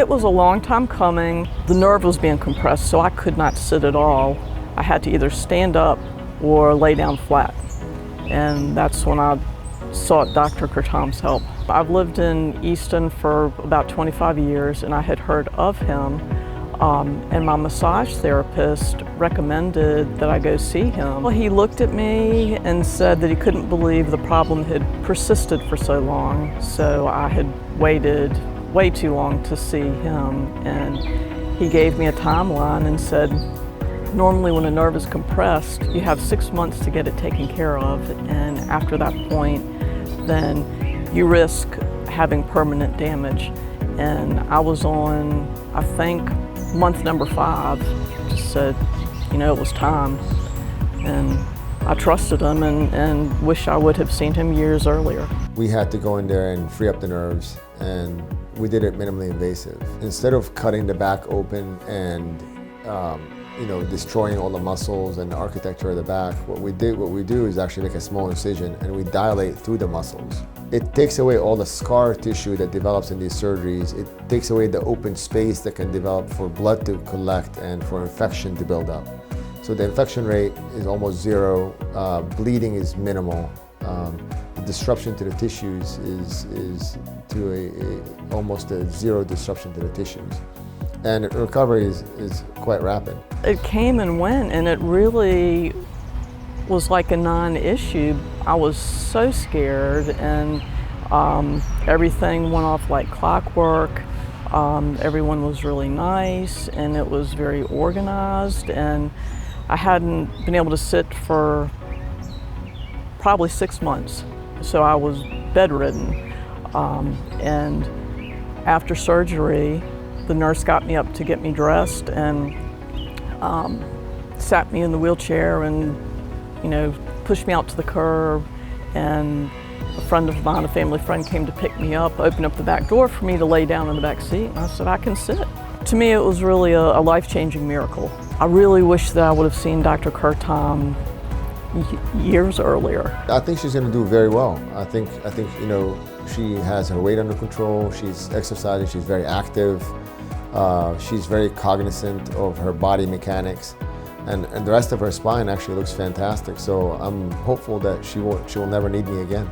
It was a long time coming. The nerve was being compressed, so I could not sit at all. I had to either stand up or lay down flat. And that's when I sought Dr. Kurtom's help. I've lived in Easton for about 25 years, and I had heard of him. And my massage therapist recommended that I go see him. Well, he looked at me and said that he couldn't believe the problem had persisted for so long. So I had waited way too long to see him, and he gave me a timeline and said, normally when a nerve is compressed, you have 6 months to get it taken care of, and after that point, then you risk having permanent damage. And I was on, I think, month number 5. Just said, you know, it was time. And I trusted him and wish I would have seen him years earlier. We had to go in there and free up the nerves, and we did it minimally invasive. Instead of cutting the back open and destroying all the muscles and the architecture of the back, what we do is actually make a small incision and we dilate through the muscles. It takes away all the scar tissue that develops in these surgeries. It takes away the open space that can develop for blood to collect and for infection to build up. So the infection rate is almost zero, bleeding is minimal. The disruption to the tissues is to almost a zero disruption to the tissues. And recovery is quite rapid. It came and went, and it really was like a non-issue. I was so scared, and everything went off like clockwork. Everyone was really nice, and it was very organized, and I hadn't been able to sit for probably 6 months. So I was bedridden, and after surgery, the nurse got me up to get me dressed and sat me in the wheelchair and, pushed me out to the curb. And a friend of mine, a family friend, came to pick me up, opened up the back door for me to lay down in the back seat. And I said, I can sit. To me, it was really a life-changing miracle. I really wish that I would have seen Dr. Kurtom years earlier. I think she's going to do very well. I think she has her weight under control. She's exercising. She's very active. She's very cognizant of her body mechanics, and the rest of her spine actually looks fantastic. So I'm hopeful that she will never need me again.